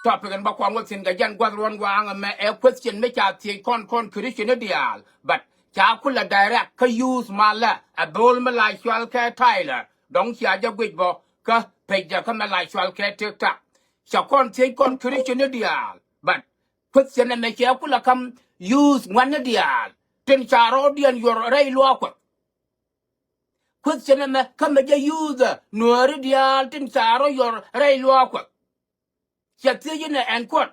topic and back one what's in the Jan Guadron Wang a question make out the kuricini deal, but Chakula direct ka use mala a bull malai shwalke Tyler, don't ya wigbo ka pega kamalai shwalke tiktak. Shakon take kuricini deal, but question and make Yakula come use one deal. Ten charodian your ray lock. Question and come a use Nuëri deal, tin charo your ray lock. Shatina and quote.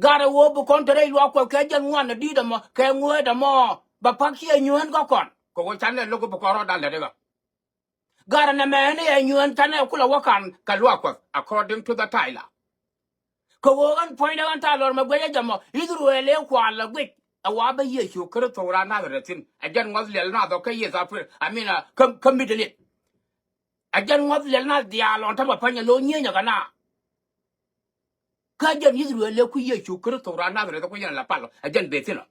Got a woe contrary walk of Kajan one, a deed more, can word a more, but Paki and you and Gokon. Go channel look up a corridor than the river. Got an man and you and Tana Kula Wakan, Kalwaka, according to the Tyler. Go and point out Tyler Maguayamo, Israel, a week, a wabba year you could have told another thing. Again was Leonardo, okay, years after, I mean, come middle it. Again was Leonardo, the on top of Panyalonia. Kajan Israel ku ye chu kru to rana re ko yan la palo ajan betino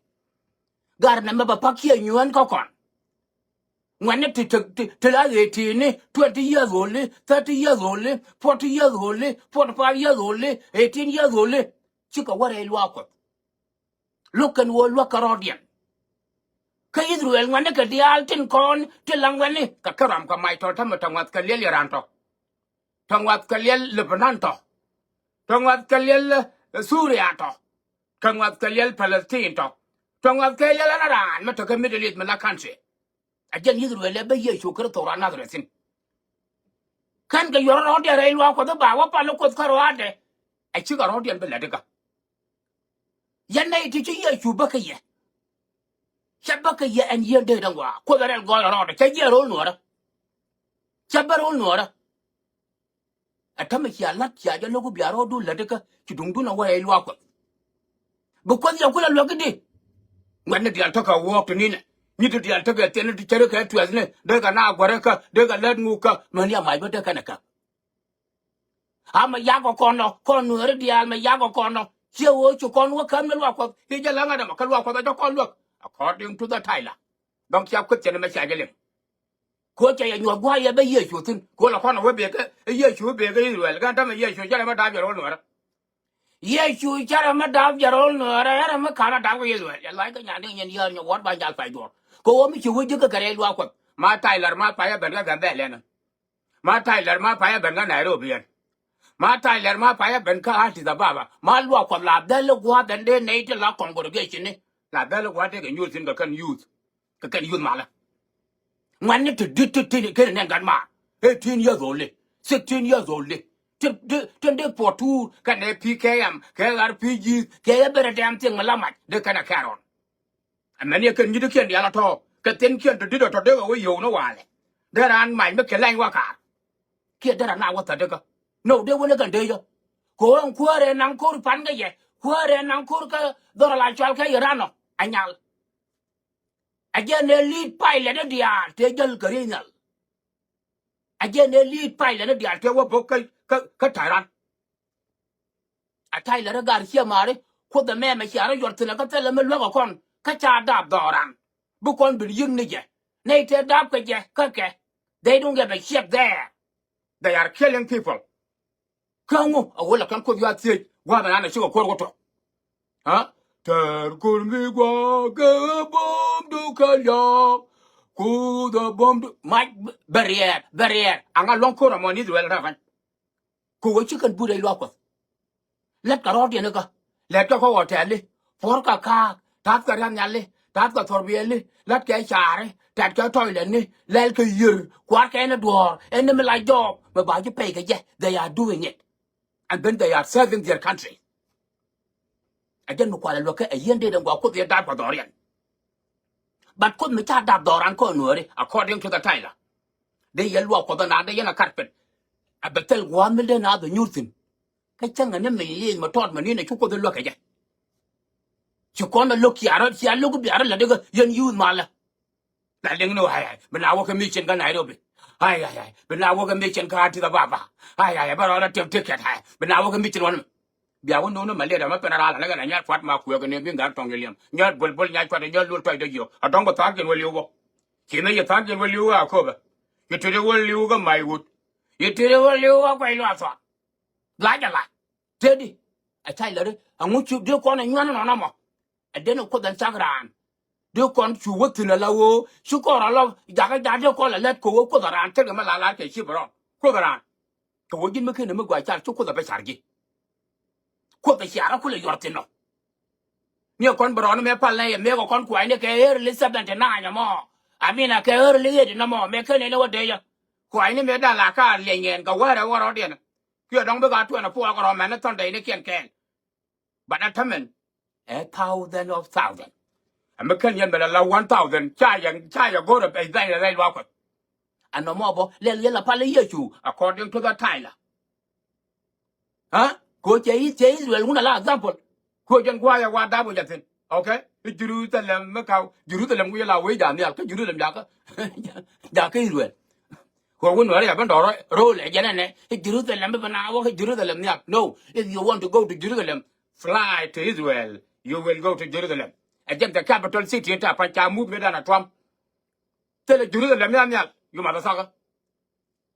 gar na maba pakia nyuan ko kon ngwane to la 18 20 years old 30 years old 40 years old 45 years old 18 years old chika ware lwa ko look and wo lwa karodian ka Israel ngwane ka dial tin kon te langwane ka karam ka mai to tamata wat ka lel yaranto tangwat ka lel Lebanon to Tongwat Kalil Syria to Tongwat Kalil Palestine to Tongwat Kalil Iran, Matoka Middle East, Mala country. Again, you will ever hear you could or another thing. Can't get your own rail walk with the Bawa Palo with Karate. I took a Rodian Belatica. Yanay teaching you buck a year. Shabaka year and year dead and walk. Quadral go around, take your own water. Chabar own water. Atomic ya lat ya logo biaro do ladeka to do no way walk. Because you could look at it. When the Altaka walked in, neither the Altaka attended to Cherokee to Asne, Degana, Guareca, Dega Ledmuka, Mania, my better Kanaka. I'm a Yago corner, Cornu, the Alma Yago corner. Here, what you can come and walk up. He just langed them, can walk with a dog on look, according to the Tyler. Don't you put in a message? Coach, and you are why every year you think, call upon a webbaker, a year you be Israel, can't tell me, yes, you never have your own. Yes, you carry a dog your own, or I am a Canada Israel, like a young and young, what by Jalpai door. Go on, you would you carry walk up. My Tyler, my fire burger than Belen. My Tyler, my fire burger Nairobi. My Tyler, my fire burger is the Baba. My walk of La Bella what and then native lock congregation. La Bella what they can use in the can use. Can use Mala. One to do to get an ma. 18 years old, 16 years old. 24 can they PKM, KRPG, better damn thing Malamat, they can a caron. And many can you can the other can think to do it or do away you know why. There are my make a lang waka. Kid that are now what the no, they will not do you. Go on, quare and uncle Panga ye, quare and uncle Dora Chalka Irano, Anyal. Again, the lead pilot of the art, Tegel Garinal. Again, the lead pilot of the art, Kataran. A Tyler Garcia Mare, put the man Machara, your Tinaka, and Logacon, Kacha Dab Doran. Bookon be young nigger. Native Dabka, Kaka. They don't get a ship there. They are killing people. Come on, I will come with your seat. One and a sugar quarter. Huh? Could be walk a bomb to Kaya. Could a bomb Mike barrier. I'm a long quarter money well haven't. Could you can put a lock of? Let Carodianaga. Let the hotel. Porca car. Tap the Ranale. Tap the Torbielli. Let get share. That go toilet. Let a year. Quack and a door. Enemy like dog. But by the pay, they are doing it. And then they are serving their country. I didn't quite look at a yen didn't walk with their dad Dorian. But could me chat up Doran Nuëri, according to the Tyler. They yell walk with another in a carpet. I bet tell 1 million other new thing. I tell an enemy my taught me in a chuck of the look again. You can't look here, see, I look at the young you, Mala. I didn't know I, but now walk a mission gun Nairobi. Aye, but now walk a mission card to the Baba. Aye, but all a ticket high, but now walk a mission one. Bia won no ma leda ma penara la ga nya kwat ma ku ga ne bi ngar tongeliam nya bol nya kwat nya lu toy de yo adong ba targen wali wo kine ye targen wali wo akoba yitere wali wo ga mai wut yitere wali wo ko ilo aso la ja la Teddy, a child, I want you do con and you on a and then of course than Sagran. Do con to work in a low, she call a love, Jaga call a let go, Kodaran, tell them a like a ship around. Kodaran. To work in making a mugwai to call the Besargi. Quote the Shiarakula Yortino. Near con Baron me palay and make a conquine a early 79 more. I mean, a early 8 no more, make any no day. Quine made a la car laying and go where I war audience. You don't be got to an apple or a marathon day, can. But a tamen, 1,000 of 1,000. A McKenyan but allow 1,000, chai go to pay then they walk. And no more, let yellow pally you, according to the Tyler. Huh? Go Jay, well, one example. Go and wire what double nothing. Okay? Jerusalem, Macau, Jerusalem will away down there, Jerusalem Jaka. Jaka is well. Who wouldn't worry about roll again, Jerusalem, Jerusalem. No, if you want to go to Jerusalem, fly to Israel, you will go to Jerusalem. Again, the capital city in Tapancha movement and a Trump. Tell Jerusalem, you mother.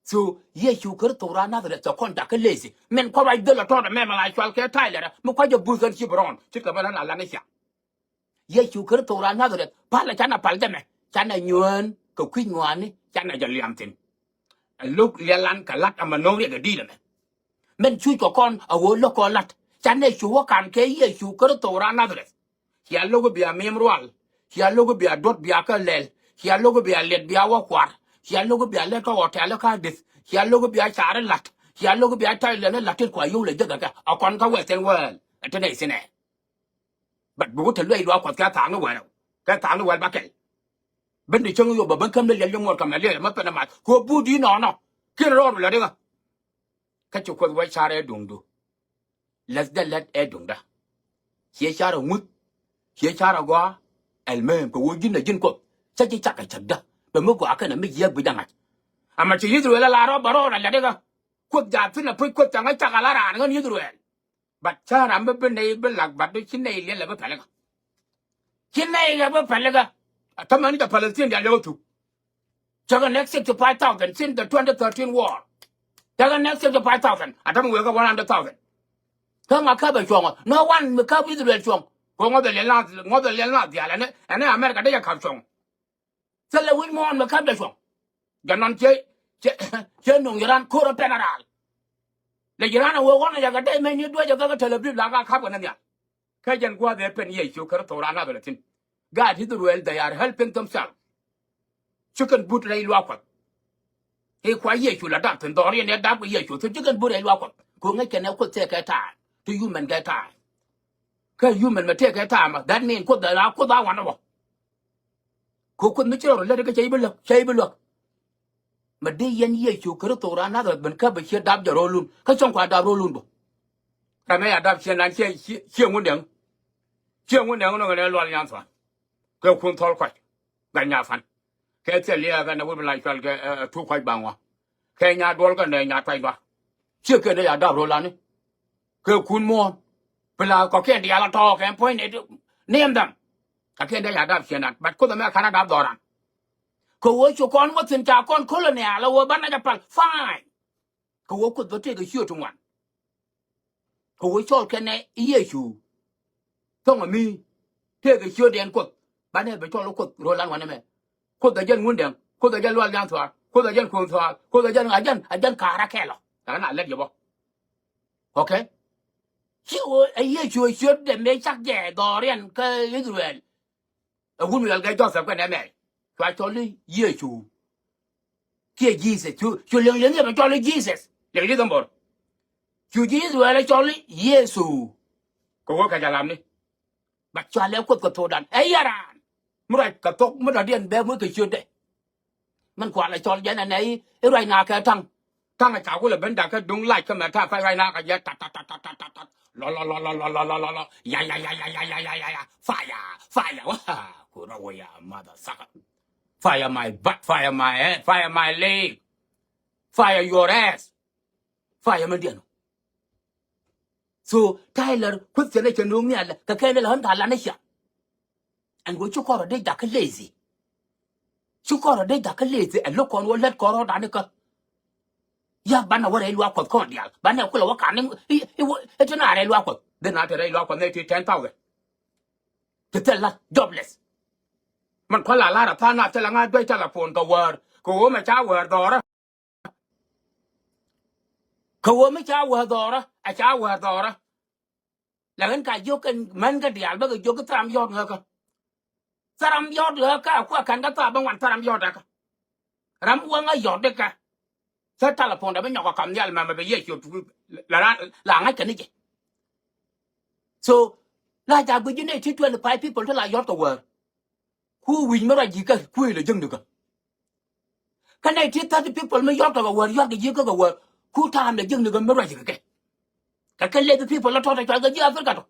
So, yes, you could to run another to contact a lazy. Men quite the lot of men like Chalker Tyler, Mukaja Booth and Chibron, Chickamana Lanisha. Yes, you could to run another Palachana Paldeme, Chana Yuan, Coquin one, Chana Jaliamtin. And look, Lelan Kalat and Manoria the dealer. Men shoot your con, a wool look or lot. Chana, you walk and kay, yes, you could to run another. Here logo be a memorial. Here logo be a dot be a lel. Here logo be a let be a walk. Here logo be a letter or teleca this. Here logo be a char lat. Here logo be a child and a Latin qua you like a conca western world. At today's in it. But go to lay walk with Catano well. Catano well back. Ben the chung you become the young one come a little mapanamat. Who put in or no? Kill all the catch you could white char dundu. Let's then let Edunda. Here char a wood. Here char a gua. El man go within the gin coat. Such a chaka chada. But Mugo I can make you with that. I'm a Israel a lot of Baron and Ladega. Quote that in a quick quote and I take a lot on Israel. But Char I'm a neighbor like but the Chinay level Pelaga. Chinay level Pelaga. A command the Palestinian level too. Chugga next 65,000 since the 2013 war. Chugga next 65,000. I don't work 100,000. Come a cover strong. No one will cover Israel strong. Go on the land, the island, and then America they come strong. Tell the win more on the cover strong. Ganon Jenung Yaran Kura Penaral. The Yarana will want to get a man you do your government television like a couple of them. Kajan go there penny, you could or another thing. God hit the well, they are helping themselves. Chicken boot lay walk. He quiet you adapt and Dorian adapt with you, so chicken boot a walk. Go make an equal take a time. To human get time. Can human may take a time, that mean put the law put that one over. Cook Mitchell, let it shave look. But they yen ye you could or another than cover here dab your room, Kachonka dab rolumbo. I may adapt and say, here one young. Here one young on a long answer. Go couldn't talk quite. Ganya fan. Can't tell you than a woman like two quite bangwa. Can ya dwell and then ya try. Chicken they are dab rolani. Go kun more. Pilla coquet the other talk and point it. Name them. I can't adapt but could the American adapt Doran. Go you con what's in Chacon colonial or Banajapal. Fine. Go could take a shoe to one. Go we all can ear you. Tongue me. Take a shoe and cook. But never told cook Roland one man. Could the young wound them. Could the young one down to her. Could the young Kunthar. Could the young again Caracella. And I let you go. Okay? A year you should make such a Dorian Israel. A woman will get Joseph when I may. Quite only year you. Dear Jesus, you never jolly Jesus. The little more. You Jesus will actually yes, you. Go work at Alamni. But Charlie could go to that. Hey, Yaran. Murat Katok Muradian bear with the shoot. Man, quite like Charlie and I, right now, tongue. Tongue at Chakula Bendaka don't like him at top right now. Yet, la la la la la la la la la. Ya. Fire. Good away, mother sucker. Fire my butt, fire my head, fire my leg. Fire your ass. Fire Mediano. So, Tyler, quick selection room near the Kennel Hunter Lanisha. And what you call a day dark lazy. You call a day dark lazy and look on what let Coro Danica. ya bana wara ilwa kwa kon dial bana kula wakane etana re ilwa kwa de na tere ilwa kwa ne ti 10,000 tetela jobless man kwala la ra pa na tela nga doi telephone ka war ko ma cha war dora ko ma cha war dora a cha war dora la gan ka yo kan man ga dial ba ga yo ka tram yot nga ka tram yot ka kwa kan ga ta ba wan tram yot ka ram wa nga yot de ka sa telephone da ba nyoko kam nyal ma ba ye yo la nga kan ni so la ja bu ne ti 25 people to la yot ka war who win ma ra ji ka ku le jeng de ka kan ne ti 30 people ma yot ka war yot ji ka war ku ta le jeng de ka ma ra ji ka kan le people la to ta ga ji afrika to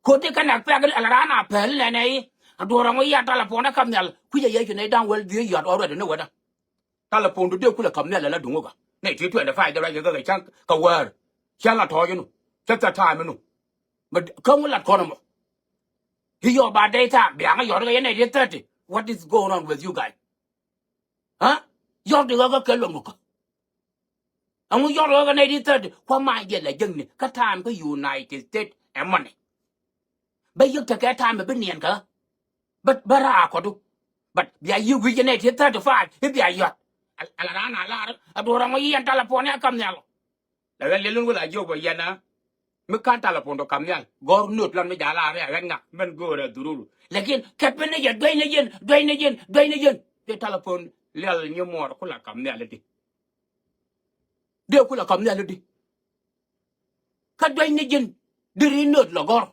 ko te kan ak pa ga la na pel le nei do ra mo ya telephone kam nyal ku ye ne dan wel bi yot already no wada telephone de ku la kam nyal la dungo ka ne ti 25 da ra ji ka chang ka war cha la to you no ta time no but come la ko no he your bad data be ang your ga ne 30 what is going on with you guys huh your de ga ka lo mo ko ang your ga ne 30 kwa ma ye la jeng ni ka time ko United States and money ba yuk ta ka time be nien ka but bara ko du but ya you we ne 35 if ya yot ala na la adora mo yen telephone kam nyalo la le lu la jo bo yana me kan telephone do kam nyal gor not lan me jala re ga ngak men go ra durulu lekin kat be ne ye doy ne yen de telephone lel ñu mor ku la kam nyal di de ku la kam nyal di ka doy ne yen diri not la gor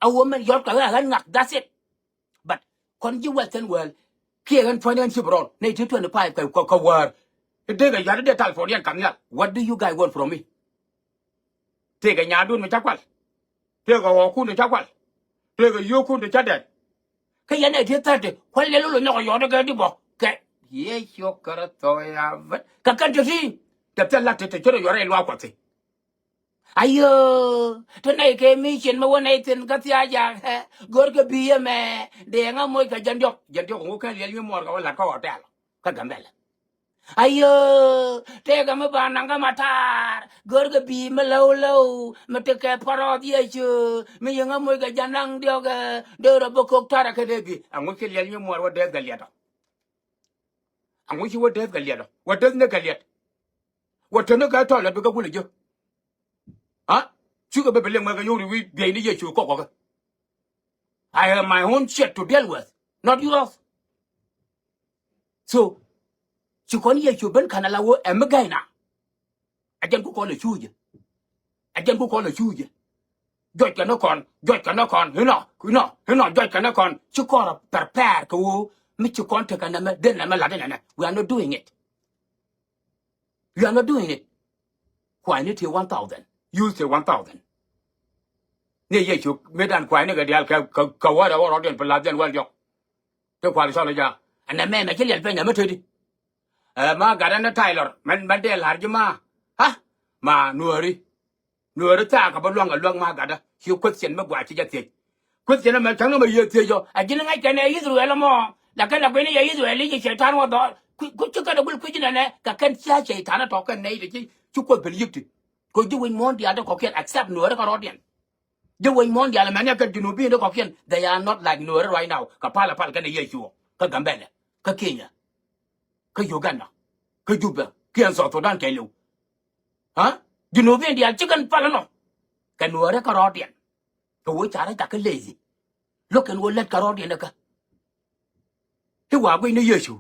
a woman yot ka ga ngak that's it but kon ji western world kian financial bro ne ti 25 ka war de ga ya de telephone yan kam nyal what do you guys want from me te ga nya dun me chakwal te ga wo ku ne chakwal te ga yo ku ne chadet ka ya ne ti 30 ko le lu no yo de ga di bo ke ye yo kara to ya vat ka kan ti ta la te yo re lo kwa ti ayo to ne ke mi chen ma wona tin ka ti ya gor ka bi ye me de nga moy ka janjok ko ka le mi mor ka la ka hotel ka gambel ayo te ga ma ba nanga matar gor ga bi ma low ma te ka paro ye chu mi nga moy ga janang dio ga de ro bo ko tara ka de bi angu ke le mi mor wa de ga le do angu chi wa de ga le do wa de ne ga le wa te ne ga to le bi ga ku le jo ha chu ga be le ma ga yo wi be ni ye chu ko ko I have my own shit to deal with not yours so chu kon ye chu ben kana la wo em ga na ajan ku ko le chu je ajan ku ko le chu je joj ka no kon hino joj ka no kon chu ko prepare ko mi chu kon te kana me den na me la den na we are not doing it kwai ni ti 1000 use the 1000 ne ye chu me dan kwai ne ga dial ka wa da wa den pla den wal yok te kwai so la ja ana me me ke le pe nya me te di ma ga dan Taylor man de lar juma ha ma Nuëri ta ka ba luang ma ga da hi question ma gwa ti ja te question ma chang ma ye te jo a jin ngai ka ne Israel mo la ka la ko ne ye Israel ji shaitan wa do ku chu ka da bul ku jina ne ka kan cha shaitan to kan nei de chu ko bel yikti ko ji win mon dia da ko ken accept Nuëri ka rodian ji win mon dia la ma ne ka junubi da ko ken they are not like Nuëri right now ka pala ka ne ye chu ka gambele ka Kenya ka Uganda ka Juba kian so to dan ke lu ha Junubi dia chicken palano kan Nuëri ka rodian ko wo chara ta ka lazy look and will let ka rodian ka he wa gwe ne Yesu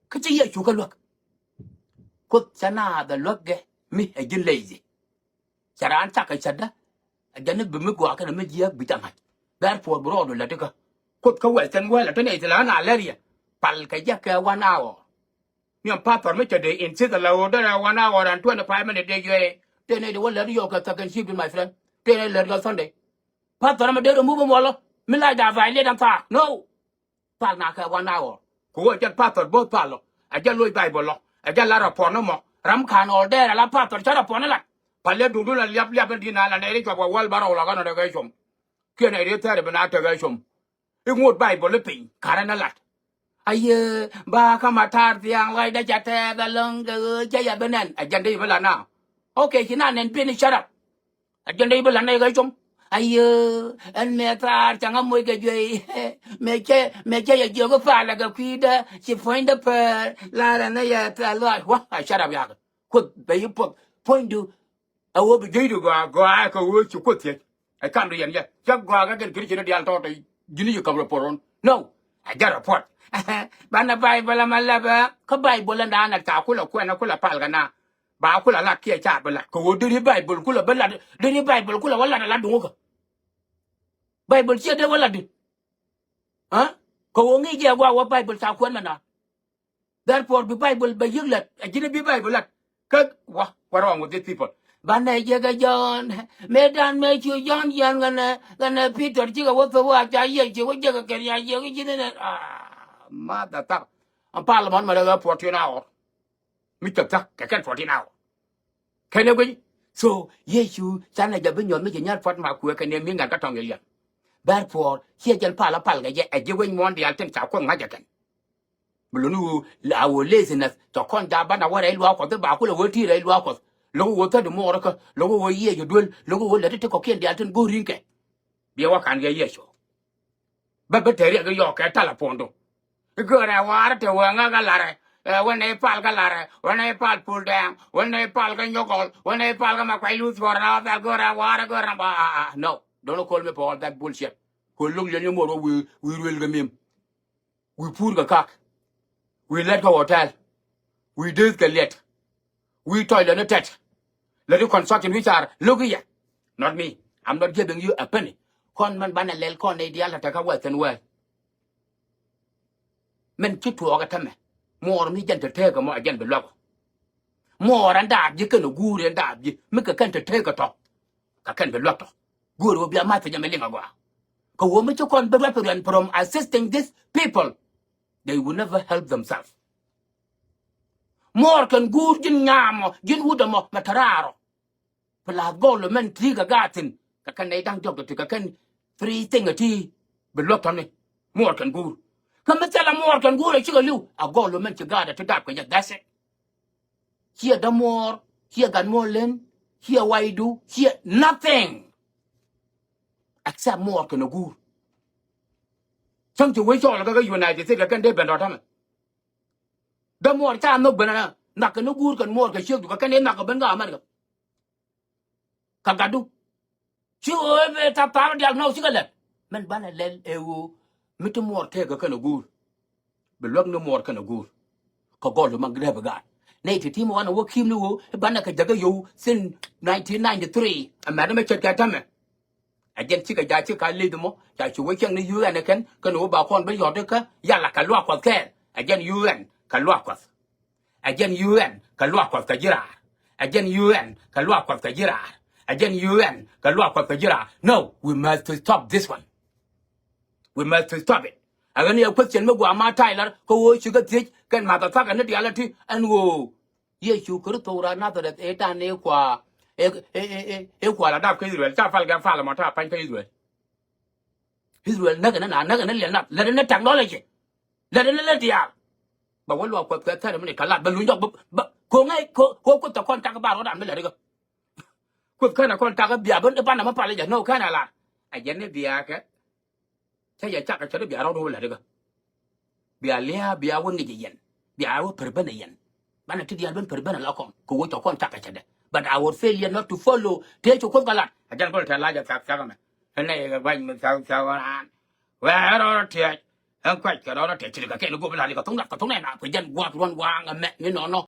ka chi Yesu ka look ko sana da look ge mi e jin lazy chara an ta ka chada ajane bi mi gwa ka me jia bi tanga therefore bro do la ka ko ka western world la tane la na leria pal ka ja ka 1 hour Niam papa me chade in sit la order 1 hour and 25 minutes de ye tene de wala yo ka second shift my friend tene le ga Sunday papa me de move mo lo me la da vai le dan ta no pal na ka 1 hour ko ja papa bo palo aja loy bible lo aja la rapor no mo ram kan order la papa cha rapor na la palle du la liap di na la ne ko wal baro la ga no de ga chom ke ne de tare bana ta ga chom e ngot bible le pin karana lat Aye, ba kama tar tiang lai da jate da lung ga jaya benen. Agenda ibala now. Okay, kina nen pin shut up. Agenda ibala na ga chum. Aye, en me tar changa moy ga jwe. Me che ya jogo fa la ga kwida. She find the per la na ya ta la. Wa, shut up ya. Kut be you point do. I will be going to go. I can work you quit it. I can't do it. Just go. I can get you the altar. You need to come report. No, I got a report. Bana Bible am laba. Ka Bible and ana ta kula kwena kula palgana. Ba kula la kia cha bala. Ko do the Bible kula bala. Do the Bible kula wala la dunga. Bible chia de wala di. Huh? Ko ngi je wa Bible ta kwena na. Therefore the Bible be yiglet. I didn't be Bible lat. What's wrong with these people? Bana jaga John, medan me chu John yan gana Peter chiga wo wa cha ye chi wo jaga ker ya ye chi ne mother ta am parliament ma da 14 hour mi ta ka 14 hour kene gwi so ye chu sana ja bin yon mi nya fat ma ku ka ne mi ngan ka tong ye therefore here jan pal ga ye e je wen mon dia ten cha ko nga ja kan bulunu la wo laziness to kon da bana wa re lwa ko te ba ku le wo ti re lwa ko logo wo ta de mo ka logo wo ye yo dul logo wo le te ko ken dia ten go rinke bi wa kan ge ye so ba te re ga yo ka ta la pondo go ra wa te wa nga ga la re when they pal ga la re when they pal pull down when they pal ga nyokol when they pal ga ma kwai lu for na da go ra ba no don't call me for all that bullshit ko lung le mo ro we will ga mim we pur ga kak we let go hotel we did ga let we toilet no tet. Let you construction which are look here. Not me. I'm not giving you a penny. Con man bana lel con ideal attack a western well. Men chit to a tame. More me gent to take a more again below. More and that you can good and that you make a can to take a talk. I can be locked. Good will be a matter of a go woman to con be represent from assisting these people. They will never help themselves. More can good gin yam, gin woodamo, matararo. Pela gol men triga gatin ka kan nei dang job to ka kan free thing ati be lot on more can go come tell more can go like you a gol men to gada to that ka that's it here the more here gan more len here why do here nothing except more can go some to wait all ga united states kan de ben dot the more ta no bana na kan go kan more ka shek ka kan na ka ben ga man Kagadu. She over ta power diagnosis gala. Men bana lel ewo. Mitu more take a kind of good. Belong no more kind of good. Kagolo mangreba God. Native team wanna work him no bana ka jaga yo since 1993. A madam chatame. Again chika jachi ka lead mo. Jachi waking the UN can over con by your decker. Yala kalwak care. Again UN kalwak. Again UN kalwak kajira. Again UN kalwak kajira. Again, UN, no, we must stop this one. We must stop it. I only a question, Magua Tyler, who you got teach, can mother talk and reality, and whoa. Yes, you could throw another at 8 and equa, adapt Israel, Trafalgar Falamata, Pine Israel. Israel, nothing, let it technology. Let it let you out. But what will put that time, but Konga, the contact about what I'm letting go. Quất khana con ta ga bia ban ban na ma pa le ja no khana la a yen ne bia ka cha ya cha ka cha bia ro do la de ga bia le bia won ni yen bia wo per ban yen ban na ti dia ban per ban la kon ko wo to kon ta ka cha de but our failure not to follow te cho ko ga la a jan ko ta la ja sa ga me ne ga ban mi sa an wa ro ti an kwa ka ro ti ga ke no go la ni ka tong na ko jen wa ron wa nga me ni no